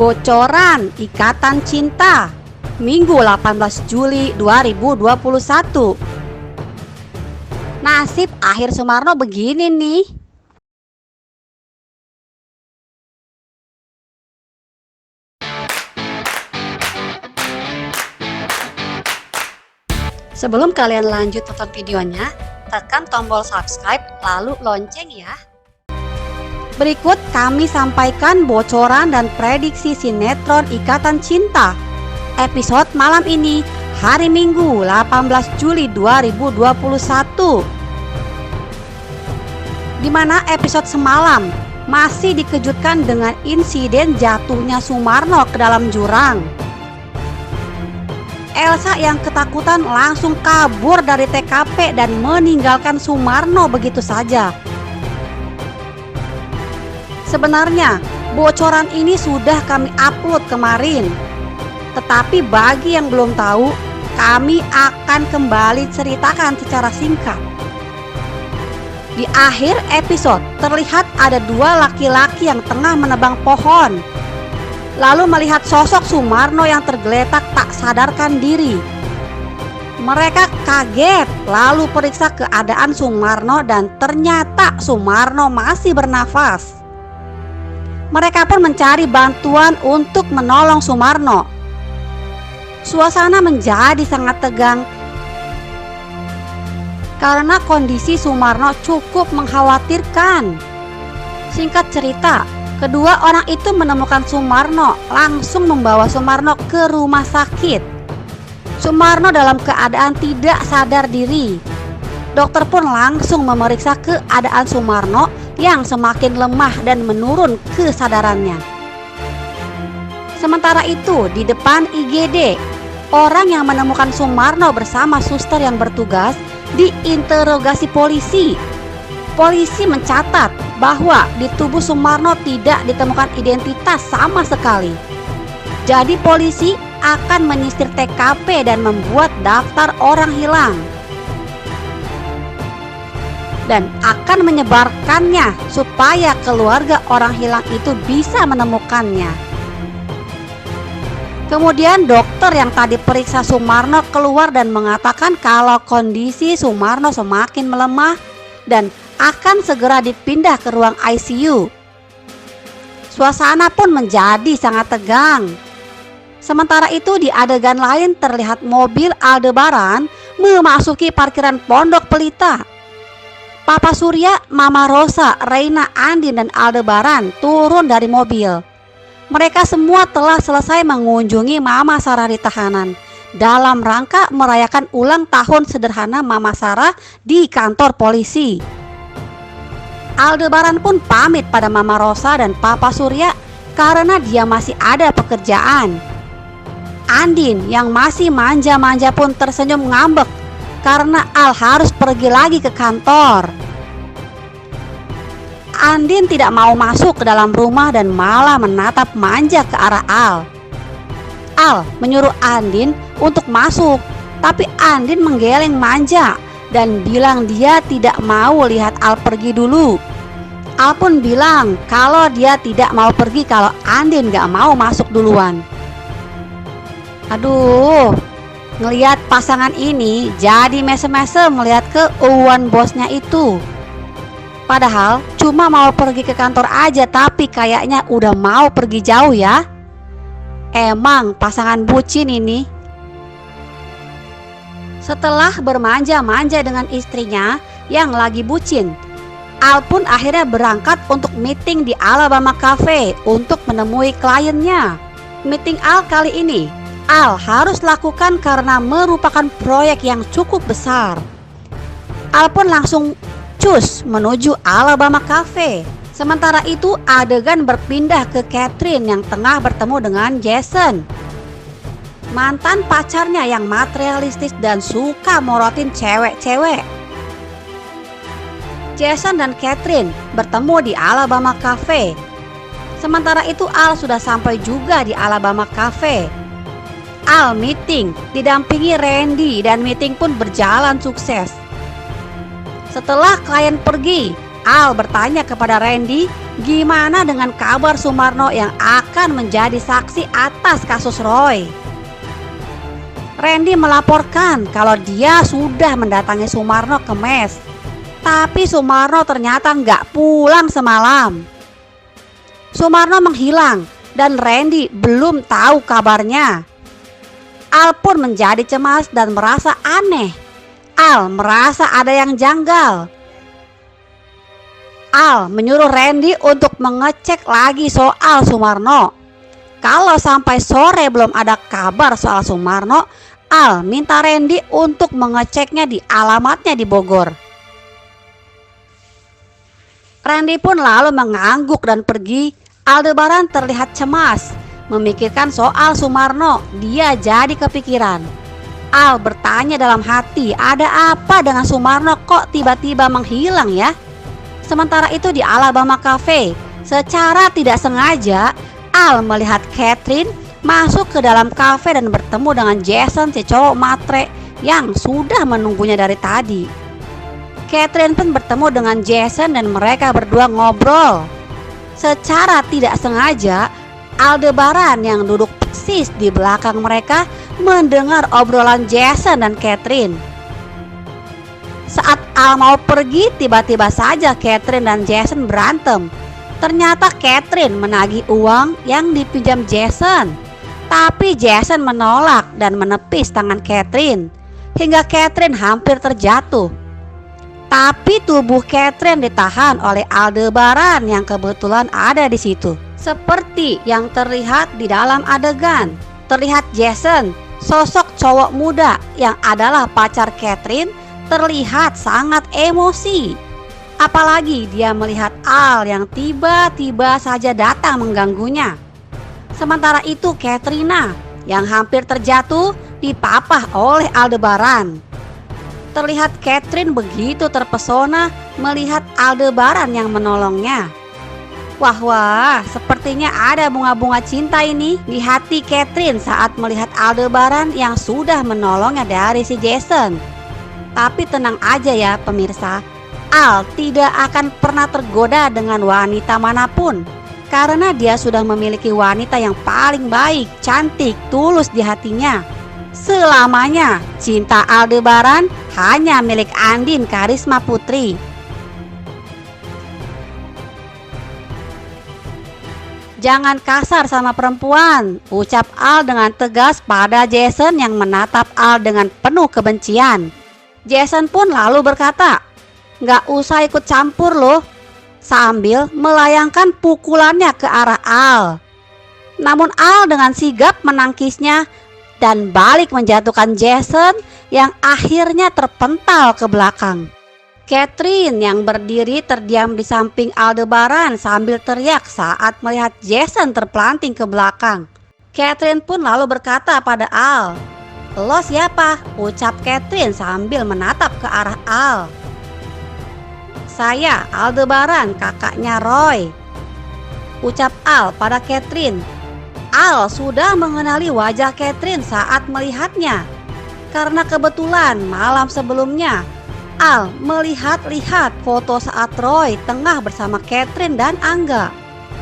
Bocoran Ikatan Cinta Minggu 18 Juli 2021. Nasib akhir Sumarno begini nih. Sebelum kalian lanjut tonton videonya, tekan tombol subscribe lalu lonceng ya. Berikut kami sampaikan bocoran dan prediksi sinetron Ikatan Cinta episode malam ini, hari Minggu 18 Juli 2021. Dimana episode semalam masih dikejutkan dengan insiden jatuhnya Sumarno ke dalam jurang. Elsa yang ketakutan langsung kabur dari TKP dan meninggalkan Sumarno begitu saja. Sebenarnya bocoran ini sudah kami upload kemarin, tetapi bagi yang belum tahu, kami akan kembali ceritakan secara singkat. Di akhir episode terlihat ada dua laki-laki yang tengah menebang pohon, lalu melihat sosok Sumarno yang tergeletak tak sadarkan diri. Mereka kaget lalu periksa keadaan Sumarno dan ternyata Sumarno masih bernafas. Mereka pun mencari bantuan untuk menolong Sumarno. Suasana menjadi sangat tegang karena kondisi Sumarno cukup mengkhawatirkan. Singkat cerita, kedua orang itu menemukan Sumarno, langsung membawa Sumarno ke rumah sakit. Sumarno dalam keadaan tidak sadar diri. Dokter pun langsung memeriksa keadaan Sumarno yang semakin lemah dan menurun kesadarannya. Sementara itu, di depan IGD, orang yang menemukan Sumarno bersama suster yang bertugas diinterogasi polisi. Polisi mencatat bahwa di tubuh Sumarno tidak ditemukan identitas sama sekali. Jadi polisi akan menyisir TKP dan membuat daftar orang hilang dan akan menyebarkannya supaya keluarga orang hilang itu bisa menemukannya. Kemudian dokter yang tadi periksa Sumarno keluar dan mengatakan kalau kondisi Sumarno semakin melemah dan akan segera dipindah ke ruang ICU. Suasana pun menjadi sangat tegang. Sementara itu di adegan lain terlihat mobil Aldebaran memasuki parkiran Pondok Pelita. Papa Surya, Mama Rosa, Reina, Andin, dan Aldebaran turun dari mobil. Mereka semua telah selesai mengunjungi Mama Sarah di tahanan dalam rangka merayakan ulang tahun sederhana Mama Sarah di kantor polisi. Aldebaran pun pamit pada Mama Rosa dan Papa Surya karena dia masih ada pekerjaan. Andin yang masih manja-manja pun tersenyum ngambek karena Al harus pergi lagi ke kantor. Andin tidak mau masuk ke dalam rumah dan malah menatap manja ke arah Al. Al menyuruh Andin untuk masuk, tapi Andin menggeleng manja dan bilang dia tidak mau lihat Al pergi dulu. Al pun bilang kalau dia tidak mau pergi kalau Andin gak mau masuk duluan. Aduh, ngelihat pasangan ini jadi mesem-mesem melihat keuuan bosnya itu. Padahal cuma mau pergi ke kantor aja, tapi kayaknya udah mau pergi jauh ya. Emang pasangan bucin ini. Setelah bermanja-manja dengan istrinya yang lagi bucin, Al pun akhirnya berangkat untuk meeting di Alabama Cafe untuk menemui kliennya. Meeting Al kali ini Al harus lakukan karena merupakan proyek yang cukup besar. Al pun langsung cus menuju Alabama Cafe. Sementara itu adegan berpindah ke Catherine yang tengah bertemu dengan Jason, mantan pacarnya yang materialistis dan suka morotin cewek-cewek. Jason dan Catherine bertemu di Alabama Cafe. Sementara itu Al sudah sampai juga di Alabama Cafe. Al meeting didampingi Randy dan meeting pun berjalan sukses. Setelah klien pergi, Al bertanya kepada Randy Gimana dengan kabar Sumarno yang akan menjadi saksi atas kasus Roy? Randy melaporkan kalau dia sudah mendatangi Sumarno ke mes, tapi Sumarno ternyata nggak pulang semalam. Sumarno menghilang dan Randy belum tahu kabarnya. Al pun menjadi cemas dan merasa aneh. Al merasa ada yang janggal. Al menyuruh Randy untuk mengecek lagi soal Sumarno. Kalau sampai sore belum ada kabar soal Sumarno, Al minta Randy untuk mengeceknya di alamatnya di Bogor. Randy pun lalu mengangguk dan pergi. Aldebaran terlihat cemas, memikirkan soal Sumarno. Dia jadi kepikiran. Al bertanya dalam hati, ada apa dengan Sumarno kok tiba-tiba menghilang ya? Sementara itu di Alabama Cafe, secara tidak sengaja Al melihat Catherine masuk ke dalam kafe dan bertemu dengan Jason, si cowok matre yang sudah menunggunya dari tadi. Catherine pun bertemu dengan Jason dan mereka berdua ngobrol. Secara tidak sengaja Aldebaran yang duduk persis di belakang mereka mendengar obrolan Jason dan Catherine. Saat Al mau pergi, tiba-tiba saja Catherine dan Jason berantem. Ternyata Catherine menagih uang yang dipinjam Jason, tapi Jason menolak dan menepis tangan Catherine hingga Catherine hampir terjatuh. Tapi tubuh Catherine ditahan oleh Aldebaran yang kebetulan ada di situ. Seperti yang terlihat di dalam adegan, terlihat Jason, sosok cowok muda yang adalah pacar Catherine, terlihat sangat emosi. Apalagi dia melihat Al yang tiba-tiba saja datang mengganggunya. Sementara itu Katrina yang hampir terjatuh dipapah oleh Aldebaran. Terlihat Catherine begitu terpesona melihat Aldebaran yang menolongnya. Wah, sepertinya ada bunga-bunga cinta ini di hati Catherine saat melihat Aldebaran yang sudah menolongnya dari si Jason. Tapi tenang aja ya pemirsa, Al tidak akan pernah tergoda dengan wanita manapun karena dia sudah memiliki wanita yang paling baik, cantik, tulus di hatinya. Selamanya cinta Aldebaran hanya milik Andin Karisma Putri. Jangan kasar sama perempuan, ucap Al dengan tegas pada Jason yang menatap Al dengan penuh kebencian. Jason pun lalu berkata, "Gak usah ikut campur loh," sambil melayangkan pukulannya ke arah Al. Namun Al dengan sigap menangkisnya dan balik menjatuhkan Jason yang akhirnya terpental ke belakang. Catherine yang berdiri terdiam di samping Aldebaran sambil teriak saat melihat Jason terpelanting ke belakang. Catherine pun lalu berkata pada Al, "Lo siapa?" ucap Catherine sambil menatap ke arah Al. "Saya Aldebaran, kakaknya Roy," ucap Al pada Catherine. Al sudah mengenali wajah Catherine saat melihatnya, karena kebetulan malam sebelumnya Al melihat-lihat foto saat Roy tengah bersama Catherine dan Angga.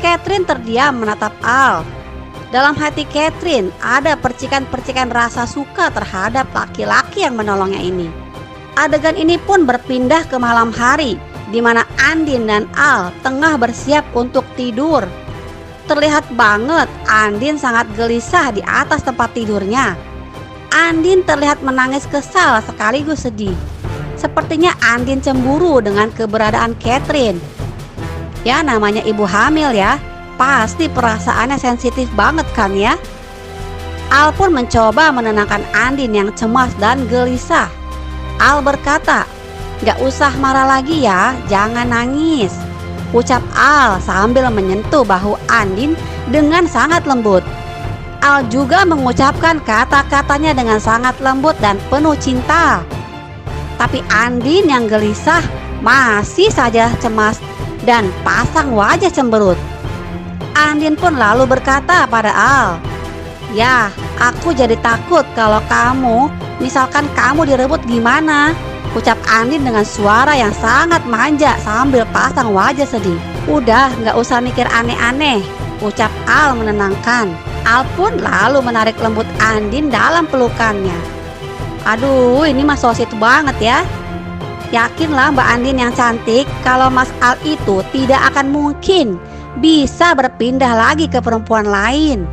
Catherine terdiam menatap Al. Dalam hati Catherine ada percikan-percikan rasa suka terhadap laki-laki yang menolongnya ini. Adegan ini pun berpindah ke malam hari, di mana Andin dan Al tengah bersiap untuk tidur. Terlihat banget Andin sangat gelisah di atas tempat tidurnya. Andin terlihat menangis kesal sekaligus sedih. Sepertinya Andin cemburu dengan keberadaan Catherine. Ya namanya ibu hamil ya, pasti perasaannya sensitif banget kan ya. Al pun mencoba menenangkan Andin yang cemas dan gelisah. Al berkata, "Gak usah marah lagi ya, jangan nangis," ucap Al sambil menyentuh bahu Andin dengan sangat lembut. Al juga mengucapkan kata-katanya dengan sangat lembut dan penuh cinta. Tapi Andin yang gelisah masih saja cemas dan pasang wajah cemberut. Andin pun lalu berkata pada Al, "Ya, aku jadi takut kalau misalkan kamu direbut gimana?" ucap Andin dengan suara yang sangat manja sambil pasang wajah sedih. Udah, nggak usah mikir aneh-aneh, ucap Al menenangkan. Al pun lalu menarik lembut Andin dalam pelukannya. Aduh, ini mah so sweet banget ya. Yakinlah Mbak Andin yang cantik, kalau Mas Al itu tidak akan mungkin bisa berpindah lagi ke perempuan lain.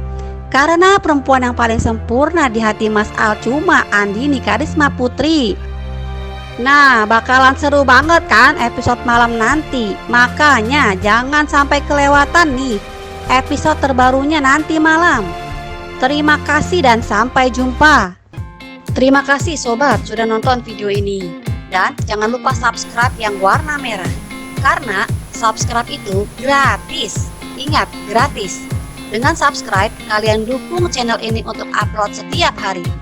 Karena perempuan yang paling sempurna di hati Mas Al cuma Andini Karisma Putri. Nah, bakalan seru banget kan episode malam nanti. Makanya jangan sampai kelewatan nih episode terbarunya nanti malam. Terima kasih dan sampai jumpa. Terima kasih sobat sudah nonton video ini. Dan jangan lupa subscribe yang warna merah, karena subscribe itu gratis. Ingat, gratis. Dengan subscribe, kalian dukung channel ini untuk upload setiap hari.